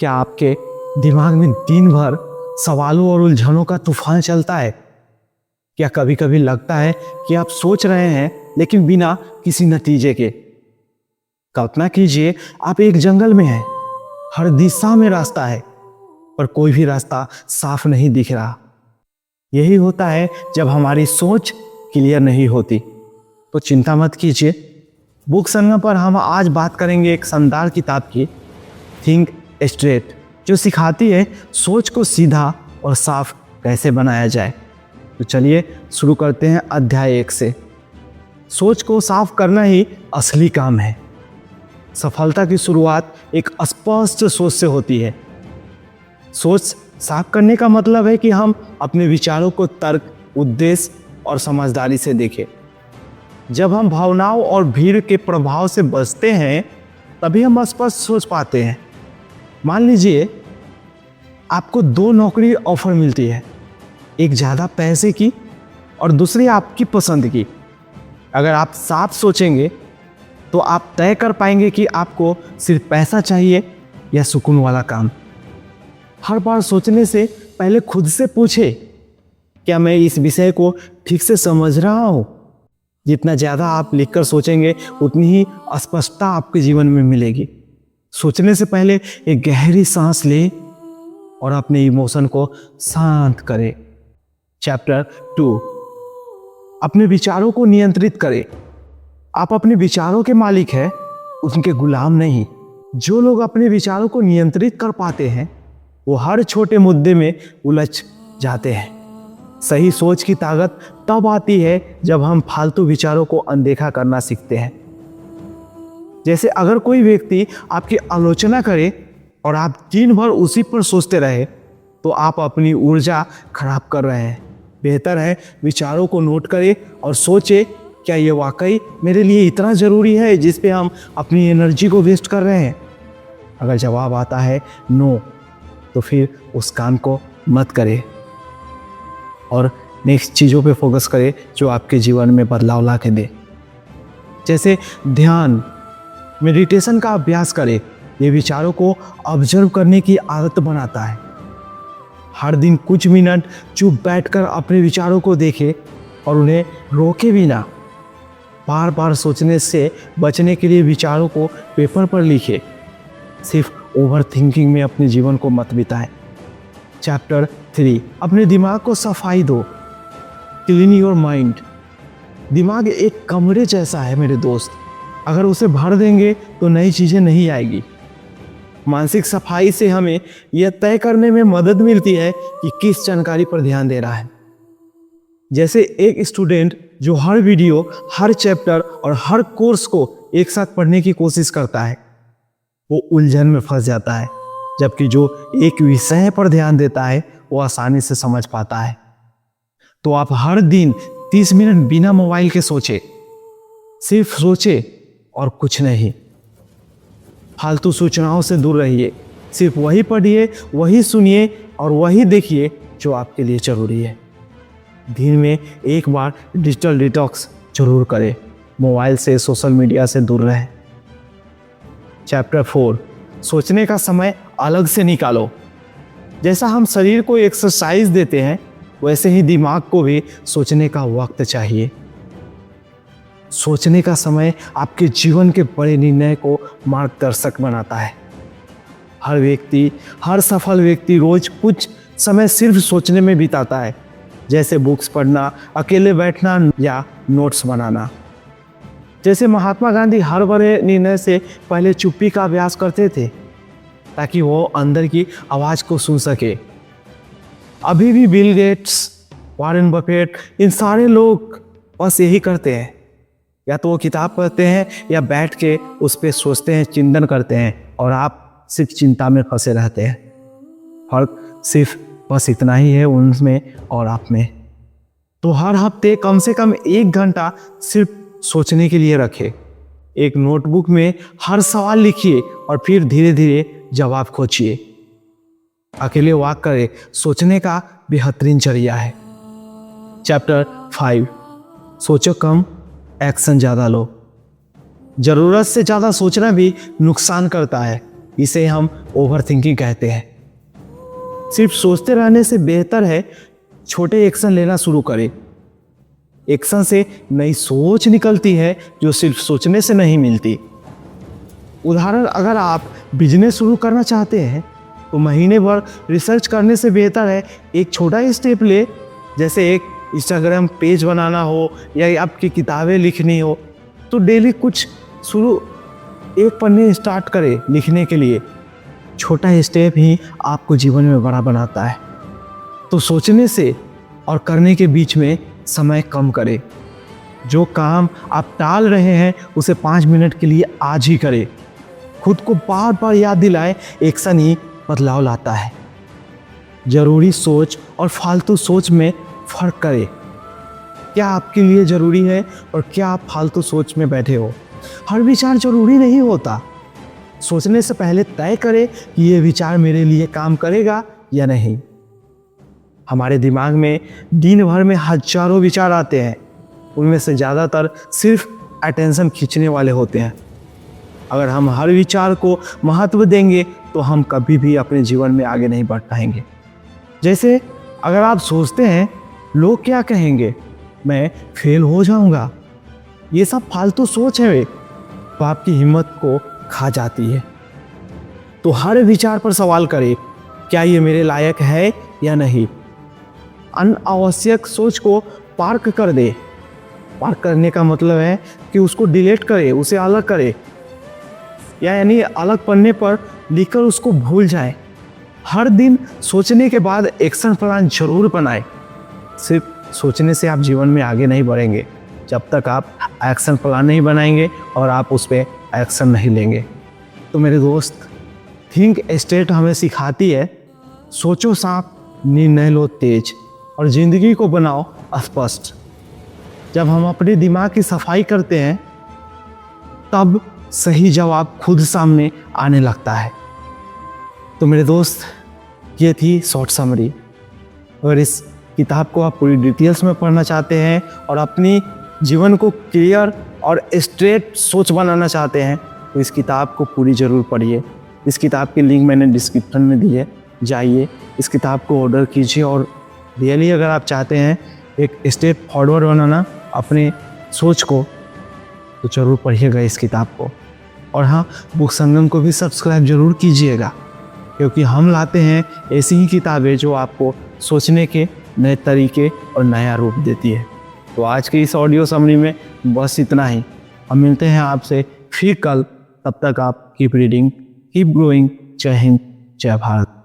क्या आपके दिमाग में दिन भर सवालों और उलझनों का तूफान चलता है? क्या कभी कभी लगता है कि आप सोच रहे हैं लेकिन बिना किसी नतीजे के? कल्पना कीजिए आप एक जंगल में हैं, हर दिशा में रास्ता है पर कोई भी रास्ता साफ नहीं दिख रहा। यही होता है जब हमारी सोच क्लियर नहीं होती। तो चिंता मत कीजिए, बुक संगम पर हम आज बात करेंगे एक शानदार किताब की, थिंक स्ट्रेट, जो सिखाती है सोच को सीधा और साफ कैसे बनाया जाए। तो चलिए शुरू करते हैं अध्याय 1 से। सोच को साफ करना ही असली काम है। सफलता की शुरुआत एक स्पष्ट सोच से होती है। सोच साफ करने का मतलब है कि हम अपने विचारों को तर्क, उद्देश्य और समझदारी से देखें। जब हम भावनाओं और भीड़ के प्रभाव से बचते हैं तभी हम स्पष्ट सोच पाते हैं। मान लीजिए आपको 2 नौकरी ऑफर मिलती है, एक ज़्यादा पैसे की और दूसरी आपकी पसंद की। अगर आप साफ सोचेंगे तो आप तय कर पाएंगे कि आपको सिर्फ पैसा चाहिए या सुकून वाला काम। हर बार सोचने से पहले खुद से पूछे, क्या मैं इस विषय को ठीक से समझ रहा हूँ? जितना ज़्यादा आप लिखकर सोचेंगे उतनी ही स्पष्टता आपके जीवन में मिलेगी। सोचने से पहले एक गहरी सांस ले और अपने इमोशन को शांत करें। चैप्टर 2, अपने विचारों को नियंत्रित करें। आप अपने विचारों के मालिक हैं, उनके गुलाम नहीं। जो लोग अपने विचारों को नियंत्रित कर पाते हैं वो हर छोटे मुद्दे में उलझ जाते हैं। सही सोच की ताकत तब आती है जब हम फालतू विचारों को अनदेखा करना सीखते हैं। जैसे अगर कोई व्यक्ति आपकी आलोचना करे और आप दिन भर उसी पर सोचते रहे तो आप अपनी ऊर्जा खराब कर रहे हैं। बेहतर है विचारों को नोट करें और सोचें, क्या ये वाकई मेरे लिए इतना ज़रूरी है जिस पे हम अपनी एनर्जी को वेस्ट कर रहे हैं? अगर जवाब आता है नो, तो फिर उस काम को मत करें और नेक्स्ट चीज़ों पे फोकस करें जो आपके जीवन में बदलाव ला के दे। जैसे ध्यान, मेडिटेशन का अभ्यास करें। ये विचारों को ऑब्जर्व करने की आदत बनाता है। हर दिन कुछ मिनट चुप बैठकर अपने विचारों को देखें और उन्हें रोके भी ना। बार बार सोचने से बचने के लिए विचारों को पेपर पर लिखें। सिर्फ ओवर थिंकिंग में अपने जीवन को मत बिताएं। चैप्टर 3, अपने दिमाग को सफाई दो। Clean your mind. दिमाग एक कमरे जैसा है मेरे दोस्त, अगर उसे भर देंगे तो नई चीज़ें नहीं आएगी। मानसिक सफाई से हमें यह तय करने में मदद मिलती है कि किस जानकारी पर ध्यान दे रहा है। जैसे एक स्टूडेंट जो हर वीडियो, हर चैप्टर और हर कोर्स को एक साथ पढ़ने की कोशिश करता है, वो उलझन में फंस जाता है, जबकि जो एक विषय पर ध्यान देता है वो आसानी से समझ पाता है। तो आप हर दिन 30 मिनट बिना मोबाइल के सोचें। सिर्फ सोचें और कुछ नहीं। फालतू सूचनाओं से दूर रहिए। सिर्फ वही पढ़िए, वही सुनिए और वही देखिए जो आपके लिए जरूरी है। दिन में एक बार डिजिटल डिटॉक्स जरूर करें। मोबाइल से, सोशल मीडिया से दूर रहें। चैप्टर 4, सोचने का समय अलग से निकालो। जैसा हम शरीर को एक्सरसाइज देते हैं वैसे ही दिमाग को भी सोचने का वक्त चाहिए। सोचने का समय आपके जीवन के बड़े निर्णय को मार्गदर्शक बनाता है। हर सफल व्यक्ति रोज कुछ समय सिर्फ सोचने में बिताता है, जैसे बुक्स पढ़ना, अकेले बैठना या नोट्स बनाना। जैसे महात्मा गांधी हर बड़े निर्णय से पहले चुप्पी का अभ्यास करते थे ताकि वो अंदर की आवाज़ को सुन सके। अभी भी बिल गेट्स, वॉरेन बफेट, इन सारे लोग बस यही करते हैं। या तो वो किताब पढ़ते हैं या बैठ के उस पर सोचते हैं, चिंतन करते हैं, और आप सिर्फ चिंता में फंसे रहते हैं। फर्क सिर्फ बस इतना ही है उनमें और आप में। तो हर हफ्ते कम से कम 1 घंटा सिर्फ सोचने के लिए रखें। एक नोटबुक में हर सवाल लिखिए और फिर धीरे धीरे जवाब खोजिए। अकेले वॉक करें, सोचने का बेहतरीन जरिया है। चैप्टर 5, सोचो कम, एक्शन ज़्यादा लो। ज़रूरत से ज़्यादा सोचना भी नुकसान करता है। इसे हम ओवर थिंकिंग कहते हैं। सिर्फ सोचते रहने से बेहतर है छोटे एक्शन लेना शुरू करें। एक्शन से नई सोच निकलती है जो सिर्फ सोचने से नहीं मिलती। उदाहरण, अगर आप बिजनेस शुरू करना चाहते हैं तो महीने भर रिसर्च करने से बेहतर है एक छोटा ही स्टेप ले, जैसे एक इंस्टाग्राम पेज बनाना हो या आपकी किताबें लिखनी हो, तो डेली कुछ शुरू एक पन्ने स्टार्ट करें लिखने के लिए। छोटा स्टेप ही आपको जीवन में बड़ा बनाता है। तो सोचने से और करने के बीच में समय कम करें। जो काम आप टाल रहे हैं उसे 5 मिनट के लिए आज ही करें। खुद को बार बार याद दिलाएं, एक्शन ही बदलाव लाता है। जरूरी सोच और फालतू सोच में फर्क करें। क्या आपके लिए जरूरी है और क्या आप फालतू सोच में बैठे हो। हर विचार जरूरी नहीं होता। सोचने से पहले तय करें कि ये विचार मेरे लिए काम करेगा या नहीं। हमारे दिमाग में दिन भर में हजारों विचार आते हैं, उनमें से ज़्यादातर सिर्फ अटेंशन खींचने वाले होते हैं। अगर हम हर विचार को महत्व देंगे तो हम कभी भी अपने जीवन में आगे नहीं बढ़ पाएंगे। जैसे अगर आप सोचते हैं लोग क्या कहेंगे, मैं फेल हो जाऊंगा, ये सब फालतू सोच है, तो आपकी हिम्मत को खा जाती है। तो हर विचार पर सवाल करें, क्या ये मेरे लायक है या नहीं। अनावश्यक सोच को पार्क कर दे। पार्क करने का मतलब है कि उसको डिलीट करे, उसे अलग करे, यानी अलग पन्ने पर लिखकर उसको भूल जाए। हर दिन सोचने के बाद एक्शन प्लान जरूर बनाएं। सिर्फ सोचने से आप जीवन में आगे नहीं बढ़ेंगे जब तक आप एक्शन प्लान नहीं बनाएंगे और आप उस पर एक्शन नहीं लेंगे। तो मेरे दोस्त, थिंक स्टेट हमें सिखाती है, सोचो साफ, निर्णय लो तेज और ज़िंदगी को बनाओ स्पष्ट। जब हम अपने दिमाग की सफाई करते हैं तब सही जवाब खुद सामने आने लगता है। तो मेरे दोस्त, ये थी शॉर्ट समरी। अगर इस किताब को आप पूरी डिटेल्स में पढ़ना चाहते हैं और अपनी जीवन को क्लियर और स्ट्रेट सोच बनाना चाहते हैं तो इस किताब को पूरी ज़रूर पढ़िए। इस किताब की लिंक मैंने डिस्क्रिप्शन में दी है, जाइए इस किताब को ऑर्डर कीजिए। और रियली अगर आप चाहते हैं एक स्टेप फॉरवर्ड बनाना अपने सोच को, तो ज़रूर पढ़िएगा इस किताब को। और हाँ, बुक संगम को भी सब्सक्राइब जरूर कीजिएगा, क्योंकि हम लाते हैं ऐसी ही किताबें जो आपको सोचने के नए तरीके और नया रूप देती है। तो आज की इस ऑडियो समरी में बस इतना ही। हम मिलते हैं आपसे फिर कल। तब तक आप कीप रीडिंग, कीप ग्रोइंग। जय हिंद, जय भारत।